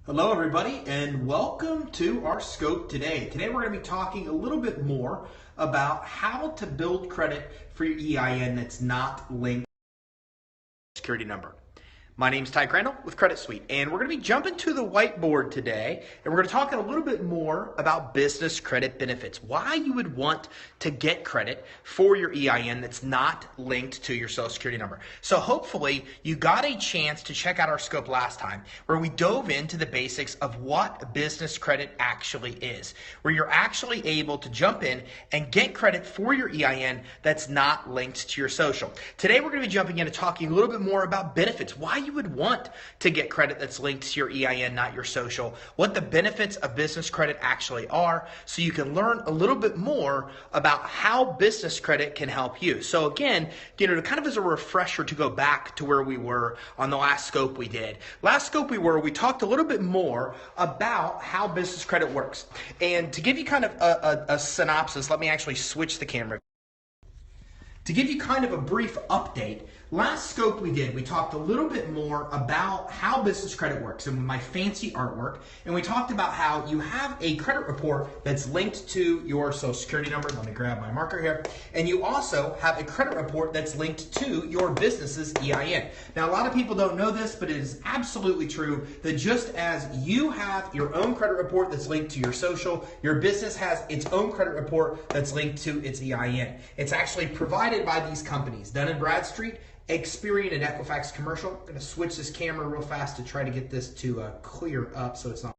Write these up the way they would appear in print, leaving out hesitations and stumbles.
Hello everybody and welcome to our scope today. Today we're going to be talking a little bit more about how to build credit for your EIN that's not linked to your security number. My name is Ty Crandall with Credit Suite, and we're going to be jumping to the whiteboard today, and we're going to talk a little bit more about business credit benefits, why you would want to get credit for your EIN that's not linked to your Social Security number. So hopefully you got a chance to check out our scope last time, where we dove into the basics of what business credit actually is, where you're actually able to jump in and get credit for your EIN that's not linked to your social. Today we're going to be jumping into talking a little bit more about benefits, why you would want to get credit that's linked to your EIN, not your social, what the benefits of business credit actually are, so you can learn a little bit more about how business credit can help you. So again, kind of as a refresher to go back to where we were on the last scope we did. Last scope we talked a little bit more about how business credit works. And to give you kind of a synopsis, let me actually switch the camera. To give you kind of a brief update, last scope we talked a little bit more about how business credit works and my fancy artwork, and we talked about how you have a credit report that's linked to your Social Security number. Let me grab my marker here. And you also have a credit report that's linked to your business's EIN. Now, a lot of people don't know this, but it is absolutely true that just as you have your own credit report that's linked to your social, your business has its own credit report that's linked to its EIN. It's actually provided by these companies, Dun & Bradstreet, Experian, and Equifax Commercial. I'm going to switch this camera real fast to try to get this to clear up so it's not.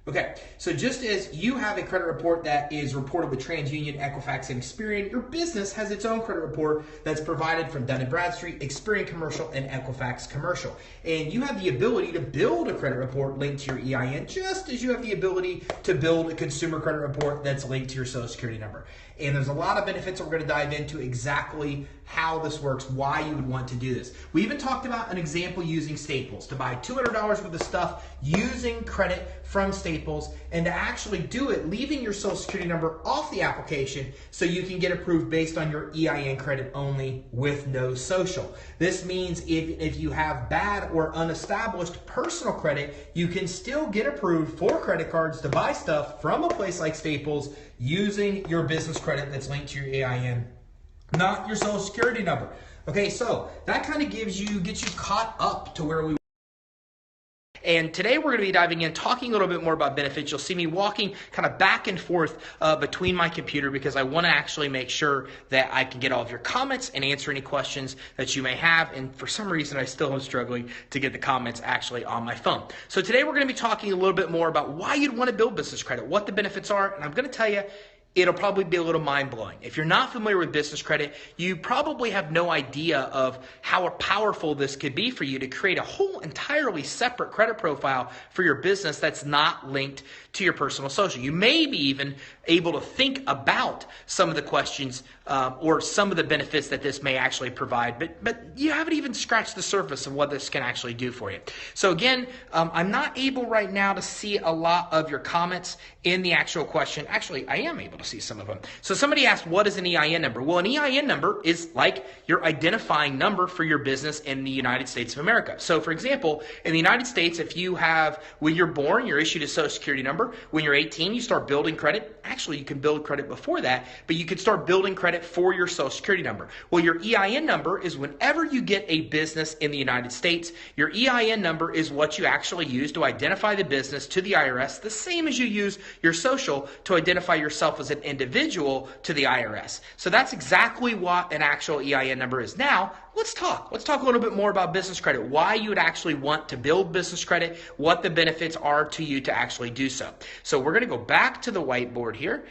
Okay, so just as you have a credit report that is reported with TransUnion, Equifax, and Experian, your business has its own credit report that's provided from Dun & Bradstreet, Experian Commercial, and Equifax Commercial. And you have the ability to build a credit report linked to your EIN, just as you have the ability to build a consumer credit report that's linked to your Social Security number. And there's a lot of benefits that we're going to dive into exactly how this works, why you would want to do this. We even talked about an example using Staples to buy $200 worth of stuff using credit from Staples, and to actually do it leaving your Social Security number off the application so you can get approved based on your EIN credit only with no social. This means if you have bad or unestablished personal credit, you can still get approved for credit cards to buy stuff from a place like Staples using your business credit that's linked to your EIN, not your Social Security number. Okay, so that kind of gets you caught up to where we. And today we're going to be diving in, talking a little bit more about benefits. You'll see me walking kind of back and forth between my computer because I want to actually make sure that I can get all of your comments and answer any questions that you may have. And for some reason, I still am struggling to get the comments actually on my phone. So today we're going to be talking a little bit more about why you'd want to build business credit, what the benefits are, and I'm going to tell you, it'll probably be a little mind-blowing. If you're not familiar with business credit, you probably have no idea of how powerful this could be for you to create a whole entirely separate credit profile for your business that's not linked to your personal social. You may be even able to think about some of the questions or some of the benefits that this may actually provide, but you haven't even scratched the surface of what this can actually do for you. So again, I'm not able right now to see a lot of your comments in the actual question. Actually, I am able to see some of them. So somebody asked, what is an EIN number? Well, an EIN number is like your identifying number for your business in the United States of America. So for example, in the United States, if you have, when you're born, you're issued a Social Security number. When you're 18, you start building credit. Actually, you can build credit before that, but you can start building credit for your Social Security number. Well, your EIN number is whenever you get a business in the United States, your EIN number is what you actually use to identify the business to the IRS, the same as you use your social to identify yourself as an individual to the IRS. So that's exactly what an actual EIN number is. Now, let's talk a little bit more about business credit, why you would actually want to build business credit, what the benefits are to you to actually do so. So we're going to go back to the whiteboard here.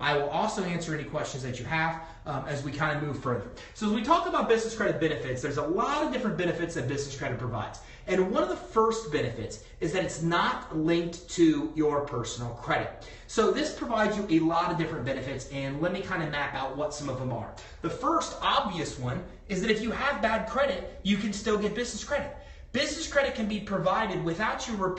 I will also answer any questions that you have as we kind of move further. So as we talk about business credit benefits, there's a lot of different benefits that business credit provides. And one of the first benefits is that it's not linked to your personal credit. So this provides you a lot of different benefits, and let me kind of map out what some of them are. The first obvious one is that if you have bad credit, you can still get business credit. Business credit can be provided without you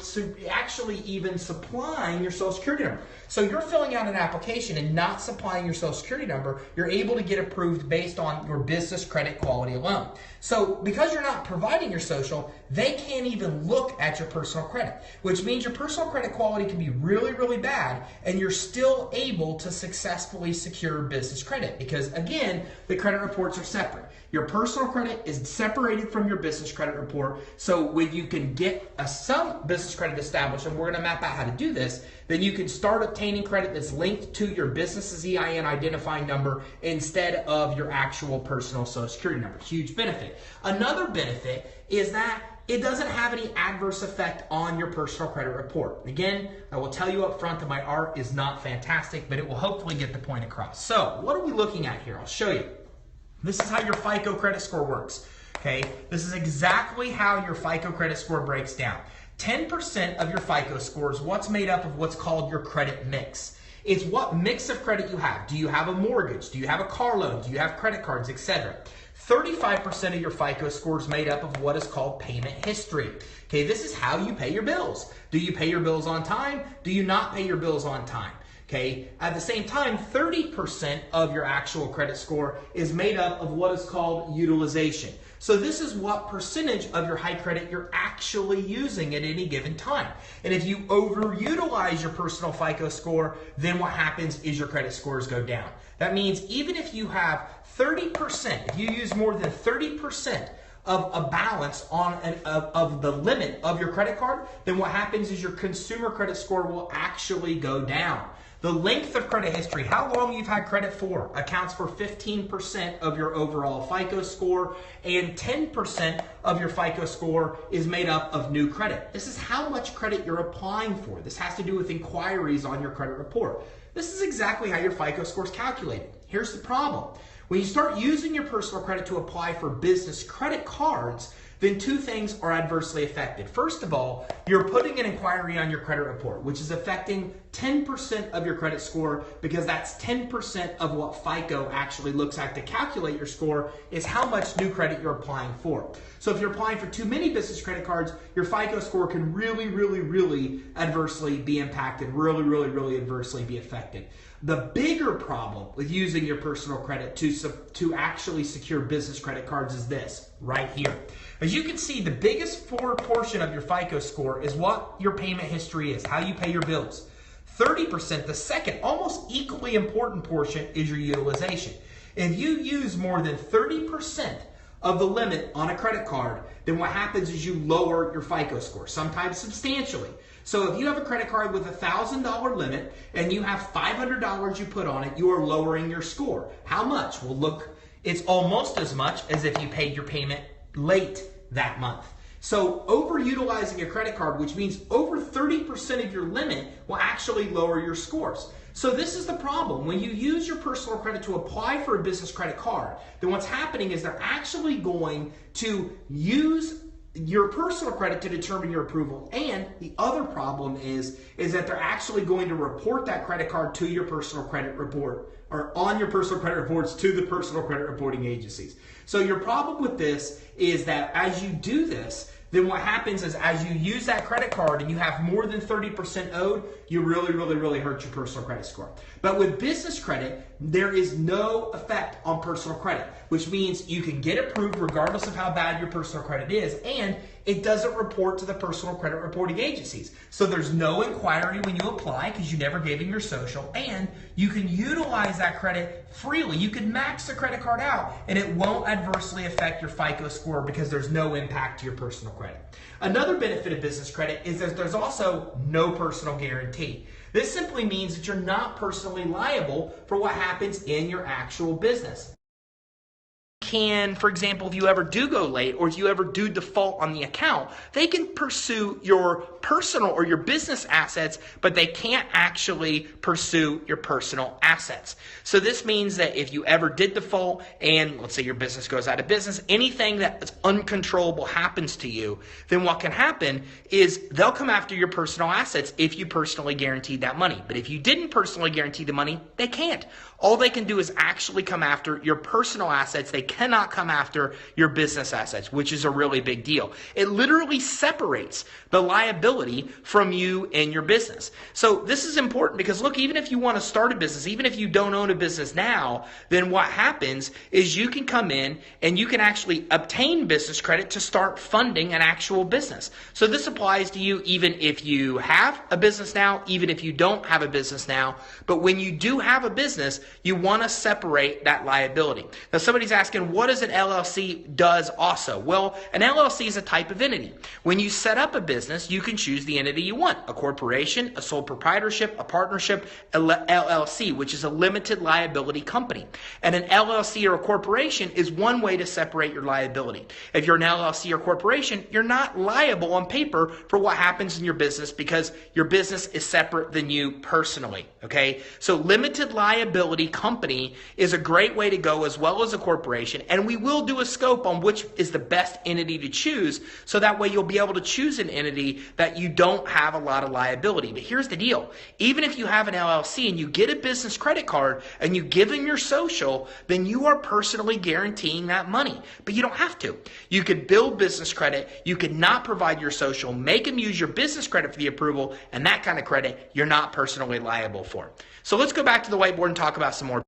actually even supplying your Social Security number. So you're filling out an application and not supplying your Social Security number, you're able to get approved based on your business credit quality alone. So because you're not providing your social, they can't even look at your personal credit, which means your personal credit quality can be really, really bad, and you're still able to successfully secure business credit because, again, the credit reports are separate. Your personal credit is separated from your business credit report. So when you can get some business credit established, and we're going to map out how to do this, then you can start obtaining credit that's linked to your business's EIN identifying number instead of your actual personal Social Security number. Huge benefit. Another benefit is that it doesn't have any adverse effect on your personal credit report. Again, I will tell you up front that my art is not fantastic, but it will hopefully get the point across. So what are we looking at here? I'll show you. This is how your Fico credit score works. Okay, this is exactly how your Fico credit score breaks down. 10% of your Fico score is what's made up of what's called your credit mix. It's what mix of credit you have. Do you have a mortgage? Do you have a car loan? Do you have credit cards, etc.? 35% of your Fico score is made up of what is called payment history. Okay, this is how you pay your bills. Do you pay your bills on time? Do you not pay your bills on time? Okay, at the same time, 30% of your actual credit score is made up of what is called utilization. So this is what percentage of your high credit you're actually using at any given time. And if you overutilize your personal Fico score, then what happens is your credit scores go down. That means even if you have 30%, if you use more than 30% of a balance of the limit of your credit card, then what happens is your consumer credit score will actually go down. The length of credit history, how long you've had credit for, accounts for 15% of your overall Fico score, and 10% of your Fico score is made up of new credit. This is how much credit you're applying for. This has to do with inquiries on your credit report. This is exactly how your Fico score is calculated. Here's the problem. When you start using your personal credit to apply for business credit cards, then two things are adversely affected. First of all, you're putting an inquiry on your credit report, which is affecting 10% of your credit score because that's 10% of what Fico actually looks at to calculate your score is how much new credit you're applying for. So if you're applying for too many business credit cards, your Fico score can really, really, really adversely be impacted, really, really, really adversely be affected. The bigger problem with using your personal credit to actually secure business credit cards is this, right here. As you can see, the biggest portion of your Fico score is what your payment history is, how you pay your bills. 30%, the second, almost equally important portion, is your utilization. If you use more than 30% of the limit on a credit card, then what happens is you lower your Fico score, sometimes substantially. So if you have a credit card with a $1,000 limit and you have $500 you put on it, you are lowering your score. How much? Well, look, it's almost as much as if you paid your payment late that month. So overutilizing your credit card, which means over 30% of your limit, will actually lower your scores. So this is the problem. When you use your personal credit to apply for a business credit card, then what's happening is they're actually going to use your personal credit to determine your approval. And the other problem is that they're actually going to report that credit card to your personal credit report, or on your personal credit reports to the personal credit reporting agencies. So your problem with this is that as you do this, then what happens is as you use that credit card and you have more than 30% owed, you really, really, really hurt your personal credit score. But with business credit, there is no effect on personal credit, which means you can get approved regardless of how bad your personal credit is, and it doesn't report to the personal credit reporting agencies. So there's no inquiry when you apply because you never gave them your social, and you can utilize that credit freely. You can max the credit card out and it won't adversely affect your Fico score because there's no impact to your personal credit. Another benefit of business credit is that there's also no personal guarantee. This simply means that you're not personally liable for what happens in your actual business. Can, for example, if you ever do go late or if you ever do default on the account, they can pursue your personal or your business assets, but they can't actually pursue your personal assets. So this means that if you ever did default and let's say your business goes out of business, anything that's uncontrollable happens to you, then what can happen is they'll come after your personal assets if you personally guaranteed that money. But if you didn't personally guarantee the money, they can't. All they can do is actually come after your personal assets. They cannot come after your business assets, which is a really big deal. It literally separates the liability from you and your business. So this is important because look, even if you want to start a business, even if you don't own a business now, then what happens is you can come in and you can actually obtain business credit to start funding an actual business. So this applies to you even if you have a business now, even if you don't have a business now. But when you do have a business, you want to separate that liability. Now somebody's asking, what does an LLC does also? Well, an LLC is a type of entity. When you set up a business, you can choose the entity you want: a corporation, a sole proprietorship, a partnership, a LLC, which is a limited liability company. And an LLC or a corporation is one way to separate your liability. If you're an LLC or corporation, you're not liable on paper for what happens in your business because your business is separate than you personally. Okay, so limited liability company is a great way to go, as well as a corporation, and we will do a scope on which is the best entity to choose, so that way you'll be able to choose an entity that you don't have a lot of liability. But here's the deal: even if you have an LLC and you get a business credit card and you give them your social, then you are personally guaranteeing that money. But you don't have to. You could build business credit, you could not provide your social, make them use your business credit for the approval, and that kind of credit you're not personally liable for. So let's go back to the whiteboard and talk about some more.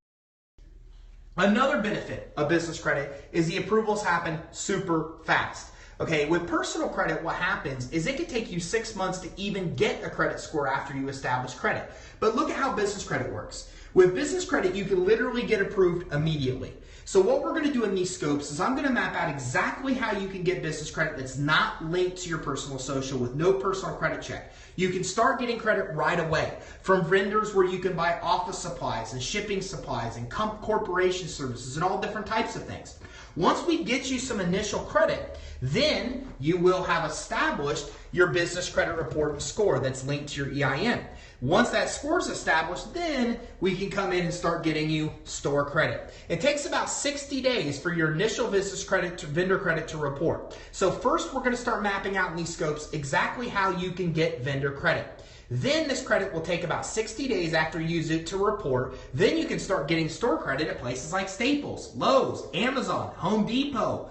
Another benefit of business credit is the approvals happen super fast. Okay, with personal credit, what happens is it can take you 6 months to even get a credit score after you establish credit. But look at how business credit works. With business credit, you can literally get approved immediately. So what we're going to do in these scopes is I'm going to map out exactly how you can get business credit that's not linked to your personal social with no personal credit check. You can start getting credit right away from vendors where you can buy office supplies and shipping supplies and corporation services and all different types of things. Once we get you some initial credit, then you will have established your business credit report and score that's linked to your EIN. Once that score is established, then we can come in and start getting you store credit. It takes about 60 days for your initial business credit to vendor credit to report. So first we're going to start mapping out in these scopes exactly how you can get vendor credit. Then this credit will take about 60 days after you use it to report. Then you can start getting store credit at places like Staples, Lowe's, Amazon, Home Depot.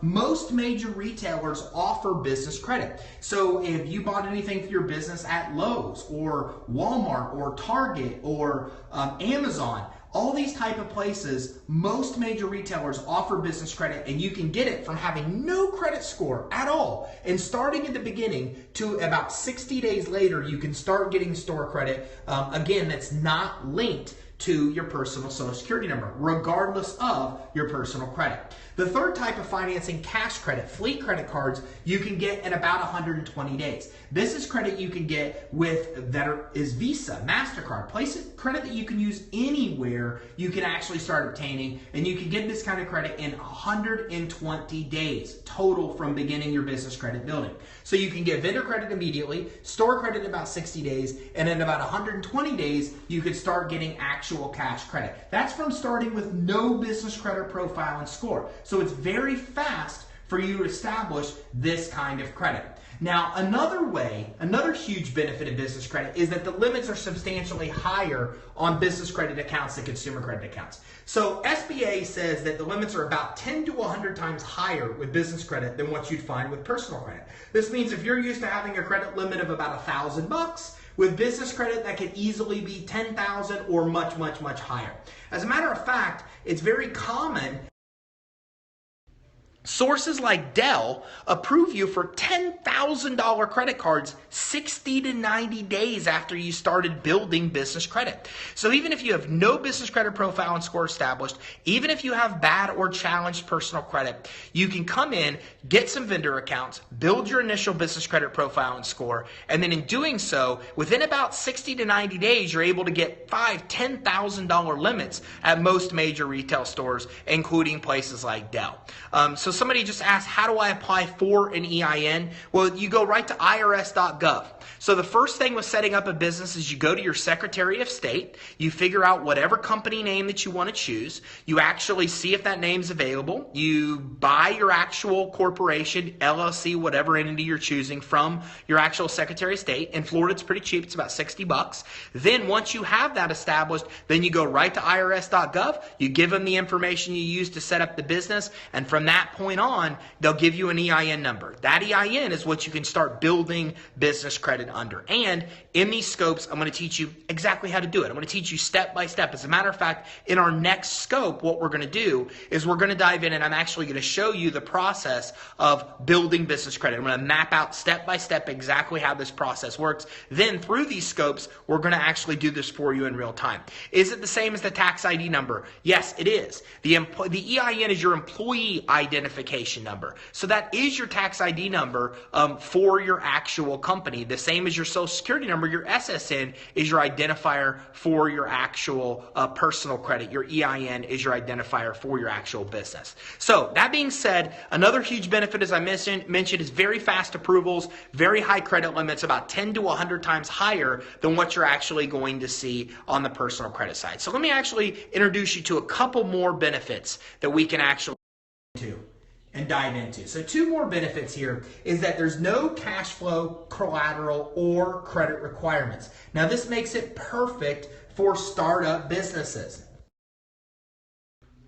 Most major retailers offer business credit. So if you bought anything for your business at Lowe's or Walmart or Target or Amazon, all these type of places, most major retailers offer business credit, and you can get it from having no credit score at all. And starting at the beginning to about 60 days later, you can start getting store credit, again, that's not linked to your personal social security number, regardless of your personal credit. The third type of financing, cash credit, fleet credit cards, you can get in about 120 days. This is credit you can get with that is Visa, MasterCard, credit that you can use anywhere you can actually start obtaining, and you can get this kind of credit in 120 days total from beginning your business credit building. So you can get vendor credit immediately, store credit in about 60 days, and in about 120 days, you can start getting actual cash credit. That's from starting with no business credit profile and score. So it's very fast for you to establish this kind of credit. Now, another huge benefit of business credit is that the limits are substantially higher on business credit accounts than consumer credit accounts. So SBA says that the limits are about 10 to 100 times higher with business credit than what you'd find with personal credit. This means if you're used to having a credit limit of about $1,000, with business credit, that could easily be $10,000 or much, much, much higher. As a matter of fact, it's very common. Sources like Dell approve you for $10,000 credit cards 60 to 90 days after you started building business credit. So even if you have no business credit profile and score established, even if you have bad or challenged personal credit, you can come in, get some vendor accounts, build your initial business credit profile and score, and then in doing so, within about 60 to 90 days, you're able to get $5,000, $10,000 limits at most major retail stores, including places like Dell. So some somebody just asked, how do I apply for an EIN? Well, you go right to irs.gov. So the first thing with setting up a business is you go to your Secretary of State, you figure out whatever company name that you want to choose, you actually see if that name's available, you buy your actual corporation, LLC, whatever entity you're choosing from your actual Secretary of State. In Florida, it's pretty cheap, it's about $60. Then once you have that established, then you go right to irs.gov, you give them the information you use to set up the business, and from that point on, they'll give you an EIN number. That EIN is what you can start building business credit under. And in these scopes, I'm going to teach you exactly how to do it. I'm going to teach you step by step. As a matter of fact, in our next scope, what we're going to do is we're going to dive in and I'm actually going to show you the process of building business credit. I'm going to map out step by step exactly how this process works. Then through these scopes, we're going to actually do this for you in real time. Is it the same as the tax ID number? Yes, it is. The EIN is your employee identification number. So that is your tax ID number for your actual company. The same as your social security number, your SSN is your identifier for your actual personal credit. Your EIN is your identifier for your actual business. So that being said, another huge benefit, as I mentioned, is very fast approvals, very high credit limits, about 10 to 100 times higher than what you're actually going to see on the personal credit side. So let me actually introduce you to a couple more benefits that we can actually do and dive into. So two more benefits here is that there's no cash flow, collateral, or credit requirements. Now this makes it perfect for startup businesses.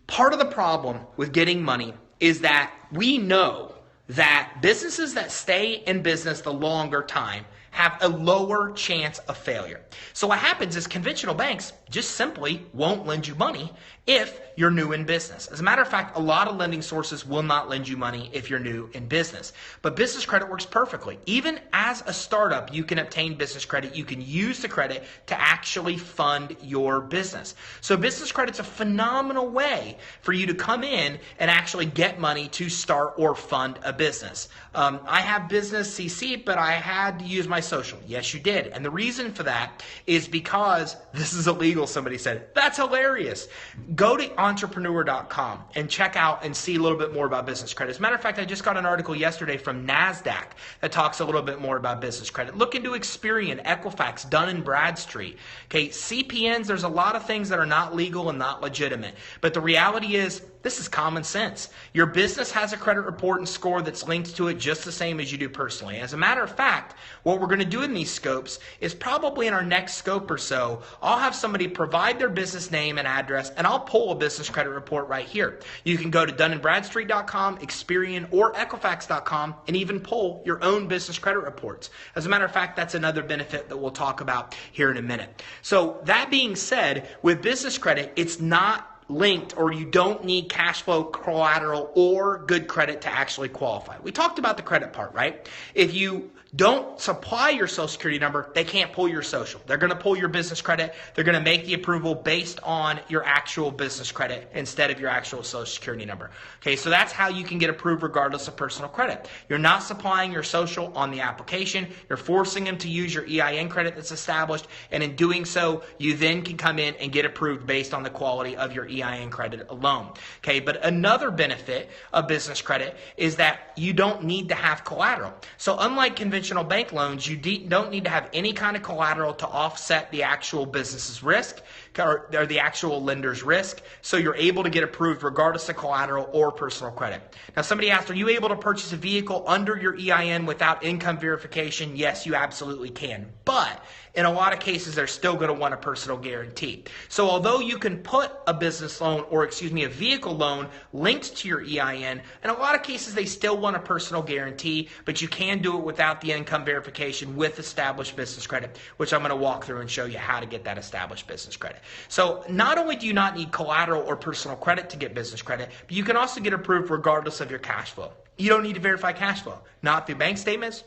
Part of the problem with getting money is that we know that businesses that stay in business the longer time have a lower chance of failure. So what happens is conventional banks just simply won't lend you money if you're new in business. As a matter of fact, a lot of lending sources will not lend you money if you're new in business. But business credit works perfectly. Even as a startup, you can obtain business credit. You can use the credit to actually fund your business. So business credit's a phenomenal way for you to come in and actually get money to start or fund a business. I have business CC, but I had to use my social. Yes, you did. And the reason for that is because this is illegal, somebody said. That's hilarious. Go to entrepreneur.com and check out and see a little bit more about business credit. As a matter of fact, I just got an article yesterday from NASDAQ that talks a little bit more about business credit. Look into Experian, Equifax, Dun & Bradstreet. Okay, CPNs, there's a lot of things that are not legal and not legitimate. But the reality is, this is common sense. Your business has a credit report and score that's linked to it just the same as you do personally. As a matter of fact, what we're going to do in these scopes is probably in our next scope or so, I'll have somebody provide their business name and address, and I'll pull a business credit report right here. You can go to DunandBradstreet.com, Experian, or Equifax.com and even pull your own business credit reports. As a matter of fact, that's another benefit that we'll talk about here in a minute. So that being said, with business credit, it's not linked, or you don't need cash flow, collateral, or good credit to actually qualify. We talked about the credit part, right? If you don't supply your social security number, they can't pull your social. They're going to pull your business credit. They're going to make the approval based on your actual business credit instead of your actual social security number. Okay, so that's how you can get approved regardless of personal credit. You're not supplying your social on the application. You're forcing them to use your EIN credit that's established, and in doing so, you then can come in and get approved based on the quality of your EIN credit alone. Okay, but another benefit of business credit is that you don't need to have collateral. So unlike conventional bank loans, you don't need to have any kind of collateral to offset the actual business's risk or the actual lender's risk. So you're able to get approved regardless of collateral or personal credit. Now somebody asked, are you able to purchase a vehicle under your EIN without income verification? Yes, you absolutely can. But in a lot of cases, they're still going to want a personal guarantee. So although you can put a business loan or, a vehicle loan linked to your EIN, in a lot of cases, they still want a personal guarantee, but you can do it without the income verification with established business credit, which I'm going to walk through and show you how to get that established business credit. So not only do you not need collateral or personal credit to get business credit, but you can also get approved regardless of your cash flow. You don't need to verify cash flow, not through bank statements,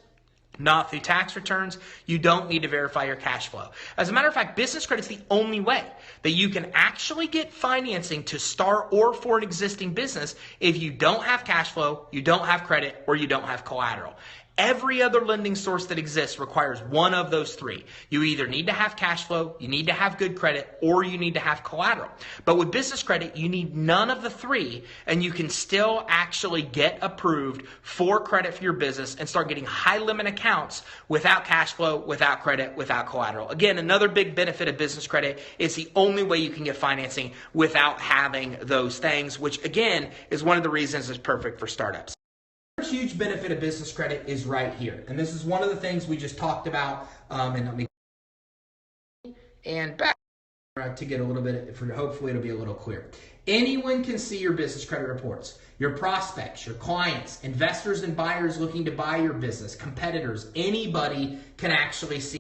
not through tax returns. You don't need to verify your cash flow. As a matter of fact, business credit is the only way that you can actually get financing to start or for an existing business if you don't have cash flow, you don't have credit, or you don't have collateral. Every other lending source that exists requires one of those three. You either need to have cash flow, you need to have good credit, or you need to have collateral. But with business credit, you need none of the three, and you can still actually get approved for credit for your business and start getting high limit accounts without cash flow, without credit, without collateral. Again, another big benefit of business credit is the only way you can get financing without having those things, which again is one of the reasons it's perfect for startups. A huge benefit of business credit is right here. And this is one of the things we just talked about. And back to get a little bit, hopefully it'll be a little clearer. Anyone can see your business credit reports. Your prospects, your clients, investors and buyers looking to buy your business, competitors, anybody can actually see.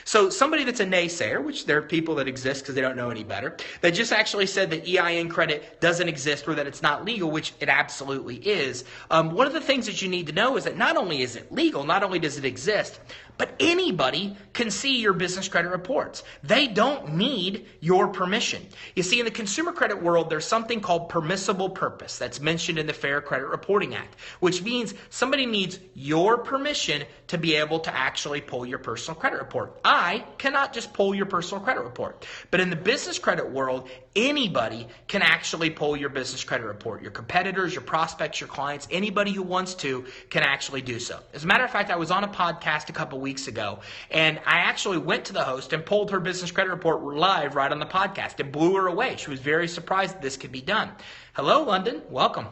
So somebody that's a naysayer, which there are people that exist because they don't know any better, that just actually said that EIN credit doesn't exist or that it's not legal, which it absolutely is. One of the things that you need to know is that not only is it legal, not only does it exist, but anybody can see your business credit reports. They don't need your permission. You see, in the consumer credit world, there's something called permissible purpose that's mentioned in the Fair Credit Reporting Act, which means somebody needs your permission to be able to actually pull your personal credit report. I cannot just pull your personal credit report. But in the business credit world, anybody can actually pull your business credit report. Your competitors, your prospects, your clients, anybody who wants to can actually do so. As a matter of fact, I was on a podcast a couple weeks ago, and I actually went to the host and pulled her business credit report live right on the podcast. It blew her away. She was very surprised that this could be done. Hello, London. Welcome.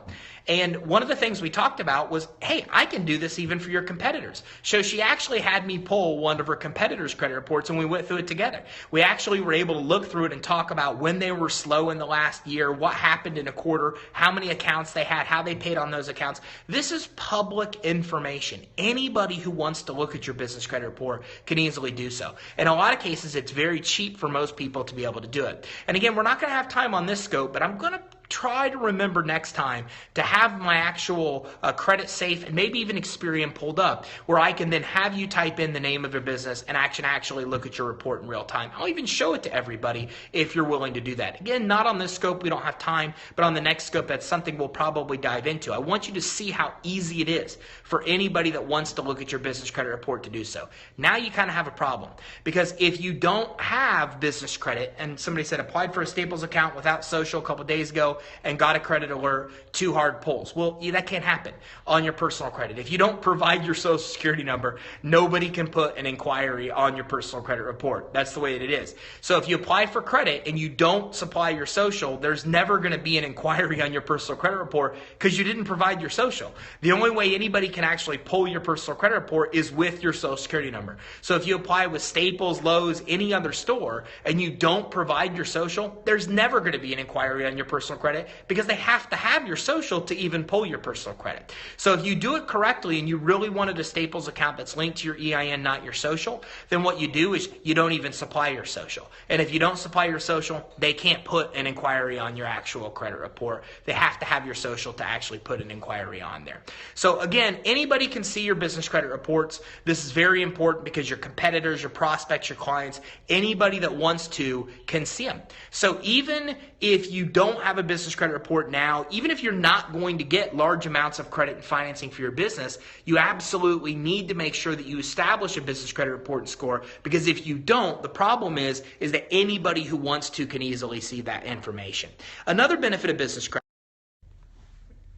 And one of the things we talked about was, hey, I can do this even for your competitors. So she actually had me pull one of her competitors' credit reports, and we went through it together. We actually were able to look through it and talk about when they were slow in the last year, what happened in a quarter, how many accounts they had, how they paid on those accounts. This is public information. Anybody who wants to look at your business credit report can easily do so. In a lot of cases, it's very cheap for most people to be able to do it. And again, we're not going to have time on this scope, but I'm going to try to remember next time to have my actual credit safe and maybe even Experian pulled up where I can then have you type in the name of your business and I can actually look at your report in real time. I'll even show it to everybody if you're willing to do that. Again, not on this scope, we don't have time, but on the next scope, that's something we'll probably dive into. I want you to see how easy it is for anybody that wants to look at your business credit report to do so. Now you kind of have a problem because if you don't have business credit, and somebody said applied for a Staples account without social a couple days ago, and got a credit alert, 2 hard pulls. Well, that can't happen on your personal credit. If you don't provide your social security number, nobody can put an inquiry on your personal credit report. That's the way it is. So if you apply for credit and you don't supply your social, there's never going to be an inquiry on your personal credit report because you didn't provide your social. The only way anybody can actually pull your personal credit report is with your social security number. So if you apply with Staples, Lowe's, any other store, and you don't provide your social, there's never going to be an inquiry on your personal credit because they have to have your social to even pull your personal credit. So if you do it correctly and you really wanted a Staples account that's linked to your EIN, not your social, then what you do is you don't even supply your social. And if you don't supply your social, they can't put an inquiry on your actual credit report. They have to have your social to actually put an inquiry on there. So again, anybody can see your business credit reports. This is very important because your competitors, your prospects, your clients, anybody that wants to can see them. So even if you don't have a business credit report now, even if you're not going to get large amounts of credit and financing for your business, you absolutely need to make sure that you establish a business credit report and score, because if you don't, the problem is that anybody who wants to can easily see that information. Another benefit of business credit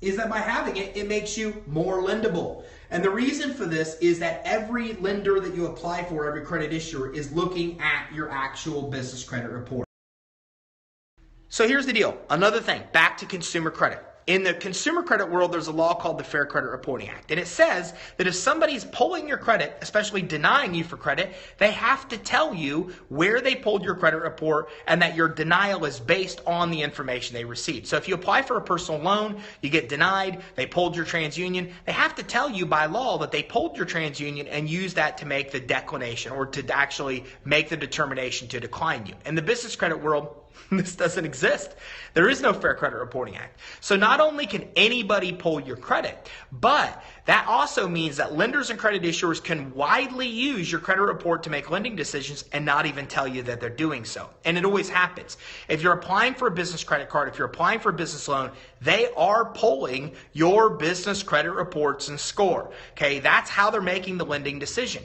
is that by having it, it makes you more lendable. And the reason for this is that every lender that you apply for, every credit issuer, is looking at your actual business credit report. So here's the deal. Another thing, back to consumer credit. In the consumer credit world, there's a law called the Fair Credit Reporting Act. And it says that if somebody's pulling your credit, especially denying you for credit, they have to tell you where they pulled your credit report and that your denial is based on the information they received. So if you apply for a personal loan, you get denied, they pulled your TransUnion, they have to tell you by law that they pulled your TransUnion and use that to make the declination or to actually make the determination to decline you. In the business credit world, this doesn't exist. There is no Fair Credit Reporting Act. So not only can anybody pull your credit, but that also means that lenders and credit issuers can widely use your credit report to make lending decisions and not even tell you that they're doing so. And it always happens. If you're applying for a business credit card, if you're applying for a business loan, they are pulling your business credit reports and score. Okay, that's how they're making the lending decision.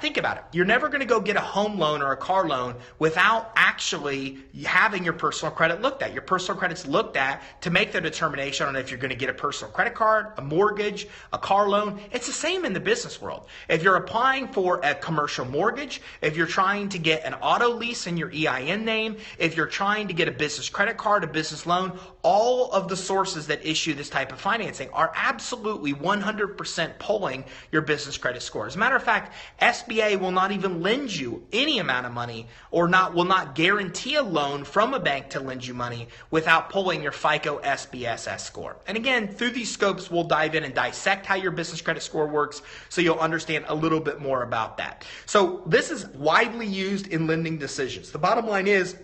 Think about it. You're never going to go get a home loan or a car loan without actually having your personal credit looked at. Your personal credit's looked at to make the determination on if you're going to get a personal credit card, a mortgage, a car loan. It's the same in the business world. If you're applying for a commercial mortgage, if you're trying to get an auto lease in your EIN name, if you're trying to get a business credit card, a business loan, all of the sources that issue this type of financing are absolutely 100% pulling your business credit score. As a matter of fact, SBA will not even lend you any amount of money or will not guarantee a loan from a bank to lend you money without pulling your FICO SBSS score. And again, through these scopes, we'll dive in and dissect how your business credit score works so you'll understand a little bit more about that. So this is widely used in lending decisions. The bottom line is,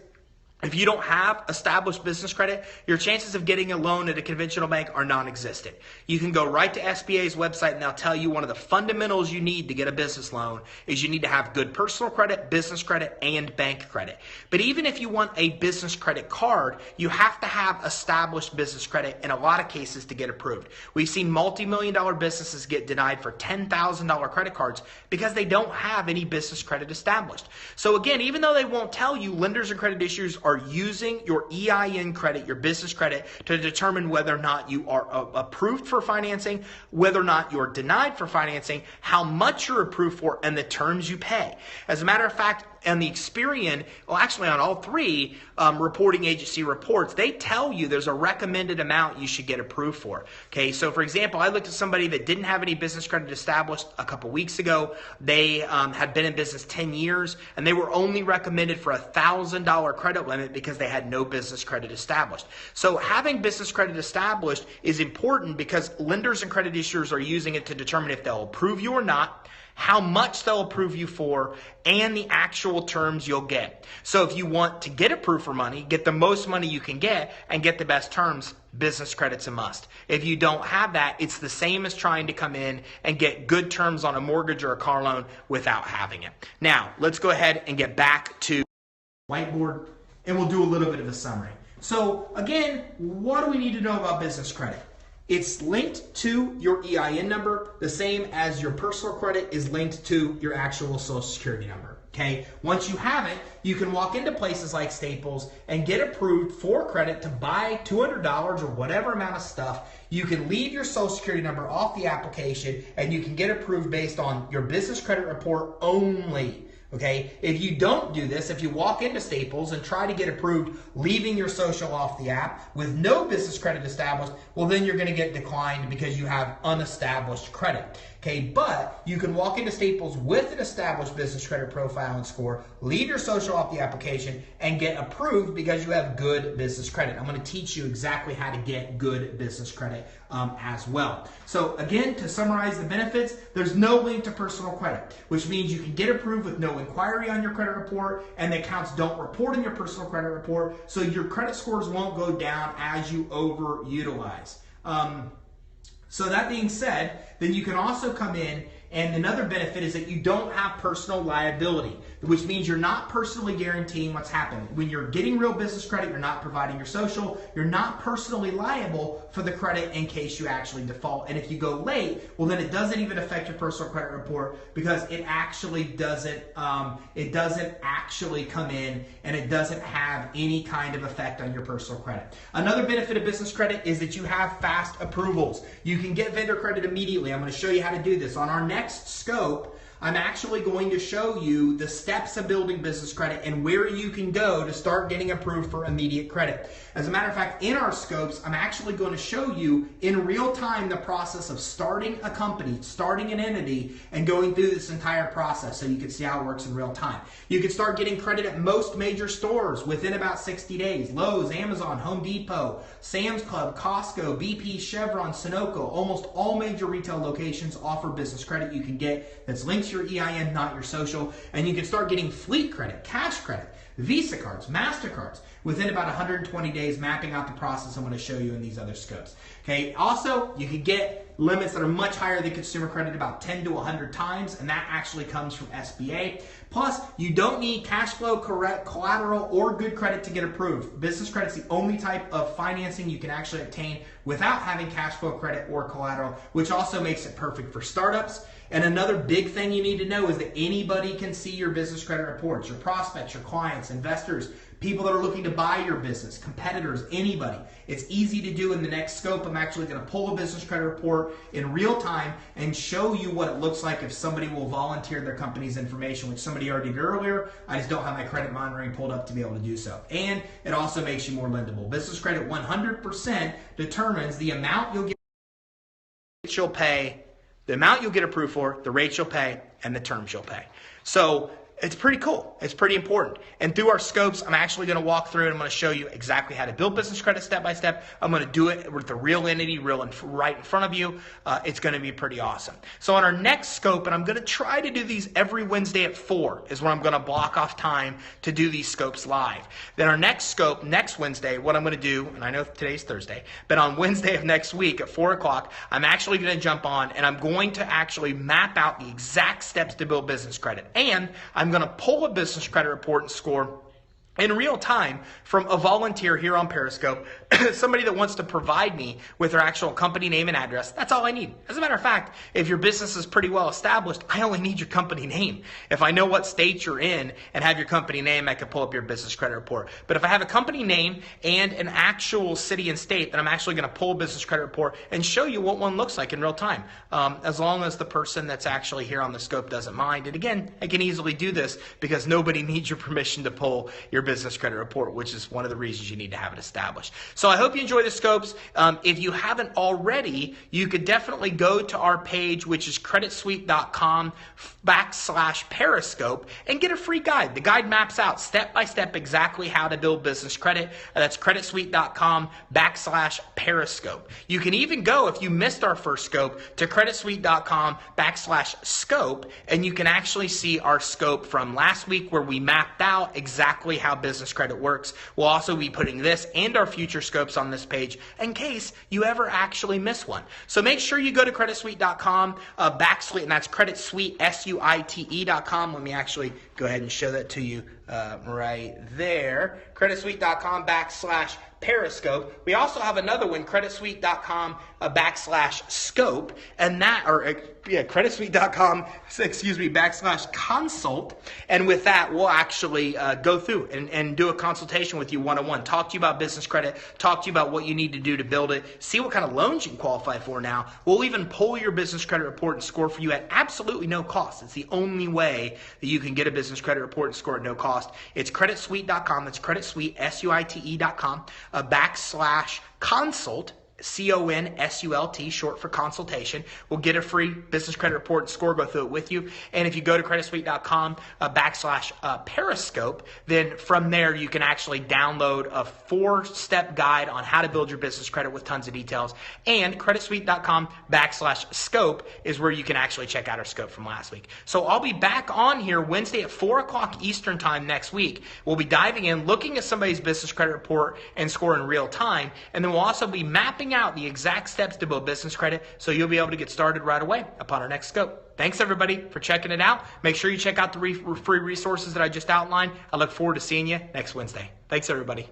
if you don't have established business credit, your chances of getting a loan at a conventional bank are non-existent. You can go right to SBA's website and they'll tell you one of the fundamentals you need to get a business loan is you need to have good personal credit, business credit, and bank credit. But even if you want a business credit card, you have to have established business credit in a lot of cases to get approved. We've seen multi-million-dollar businesses get denied for $10,000 credit cards because they don't have any business credit established. So again, even though they won't tell you, lenders and credit issuers are using your EIN credit, your business credit, to determine whether or not you are approved for financing, whether or not you're denied for financing, how much you're approved for, and the terms you pay. As a matter of fact, on the Experian, well, actually on all three reporting agency reports, they tell you there's a recommended amount you should get approved for. Okay, so for example, I looked at somebody that didn't have any business credit established a couple weeks ago. They had been in business 10 years, and they were only recommended for a $1,000 credit limit because they had no business credit established. So having business credit established is important because lenders and credit issuers are using it to determine if they'll approve you or not, how much they'll approve you for, and the actual terms you'll get. So if you want to get approved for money, get the most money you can get, and get the best terms, business credit's a must. If you don't have that, it's the same as trying to come in and get good terms on a mortgage or a car loan without having it. Now, let's go ahead and get back to whiteboard, and we'll do a little bit of a summary. So again, what do we need to know about business credit? It's linked to your EIN number, the same as your personal credit is linked to your actual Social Security number. Okay, once you have it, you can walk into places like Staples and get approved for credit to buy $200 or whatever amount of stuff. You can leave your Social Security number off the application and you can get approved based on your business credit report only. Okay, if you don't do this, if you walk into Staples and try to get approved leaving your social off the app with no business credit established, well then you're going to get declined because you have unestablished credit. Okay, but you can walk into Staples with an established business credit profile and score, leave your social off the application, and get approved because you have good business credit. I'm going to teach you exactly how to get good business credit as well. So again, to summarize the benefits, there's no link to personal credit, which means you can get approved with no inquiry on your credit report, and the accounts don't report in your personal credit report, so your credit scores won't go down as you overutilize. So that being said, then you can also come in, and another benefit is that you don't have personal liability, which means you're not personally guaranteeing what's happening. When you're getting real business credit, you're not providing your social, you're not personally liable for the credit in case you actually default. And if you go late, well then it doesn't even affect your personal credit report because it actually doesn't actually come in, and it doesn't have any kind of effect on your personal credit. Another benefit of business credit is that you have fast approvals. You can get vendor credit immediately. I'm going to show you how to do this. On our next scope, I'm actually going to show you the steps of building business credit and where you can go to start getting approved for immediate credit. As a matter of fact, in our scopes, I'm actually going to show you in real time the process of starting a company, starting an entity, and going through this entire process so you can see how it works in real time. You can start getting credit at most major stores within about 60 days. Lowe's, Amazon, Home Depot, Sam's Club, Costco, BP, Chevron, Sunoco, almost all major retail locations offer business credit you can get that's linked to your EIN, not your social, and you can start getting fleet credit, cash credit. Visa cards, MasterCards, within about 120 days, mapping out the process I'm going to show you in these other scopes. Okay. Also, you can get limits that are much higher than consumer credit, about 10 to 100 times, and that actually comes from SBA. Plus, you don't need cash flow, collateral, or good credit to get approved. Business credit is the only type of financing you can actually obtain without having cash flow, credit, or collateral, which also makes it perfect for startups. And another big thing you need to know is that anybody can see your business credit reports, your prospects, your clients, investors, people that are looking to buy your business, competitors, anybody. It's easy to do in the next scope. I'm actually going to pull a business credit report in real time and show you what it looks like if somebody will volunteer their company's information, which somebody already did earlier. I just don't have my credit monitoring pulled up to be able to do so. And it also makes you more lendable. Business credit 100% determines the amount you'll pay, the amount you'll get approved for, the rate you'll pay, and the terms you'll pay. So it's pretty cool. It's pretty important. And through our scopes, I'm actually going to walk through and I'm going to show you exactly how to build business credit step by step. I'm going to do it with the real entity, right in front of you. It's going to be pretty awesome. So on our next scope, and I'm going to try to do these every Wednesday at 4 is when I'm going to block off time to do these scopes live. Then our next scope, next Wednesday, what I'm going to do, and I know today's Thursday, but on Wednesday of next week at 4 o'clock, I'm actually going to jump on and I'm going to actually map out the exact steps to build business credit. And I'm going to pull a business credit report and score in real time from a volunteer here on Periscope, somebody that wants to provide me with their actual company name and address. That's all I need. As a matter of fact, if your business is pretty well established, I only need your company name. If I know what state you're in and have your company name, I can pull up your business credit report. But if I have a company name and an actual city and state, then I'm actually going to pull a business credit report and show you what one looks like in real time, as long as the person that's actually here on the scope doesn't mind. And again, I can easily do this because nobody needs your permission to pull your business credit report, which is one of the reasons you need to have it established. So I hope you enjoy the scopes. If you haven't already, you could definitely go to our page, which is creditsuite.com/Periscope, and get a free guide. The guide maps out step by step exactly how to build business credit. That's creditsuite.com/Periscope. You can even go, if you missed our first scope, to creditsuite.com/Scope, and you can actually see our scope from last week where we mapped out exactly how business credit works. We'll also be putting this and our future scopes on this page in case you ever actually miss one. So make sure you go to creditsuite.com and that's creditsuite.com. Let me actually go ahead and show that to you right there. creditsuite.com/Periscope. We also have another one, creditsuite.com/Scope, and creditsuite.com/Consult. And with that, we'll actually go through and do a consultation with you one-on-one. Talk to you about business credit, talk to you about what you need to do to build it, see what kind of loans you can qualify for now. We'll even pull your business credit report and score for you at absolutely no cost. It's the only way that you can get a business credit report and score at no cost. It's creditsuite.com. That's creditsuite, SUITE.com. /consult, CONSULT, short for consultation. We'll get a free business credit report and score, go through it with you. And if you go to creditsuite.com /Periscope, then from there you can actually download a 4-step guide on how to build your business credit with tons of details. And creditsuite.com /Scope is where you can actually check out our scope from last week. So I'll be back on here Wednesday at 4 o'clock Eastern time next week. We'll be diving in, looking at somebody's business credit report and score in real time. And then we'll also be mapping out the exact steps to build business credit so you'll be able to get started right away upon our next scope. Thanks everybody for checking it out. Make sure you check out the free resources that I just outlined. I look forward to seeing you next Wednesday. Thanks everybody.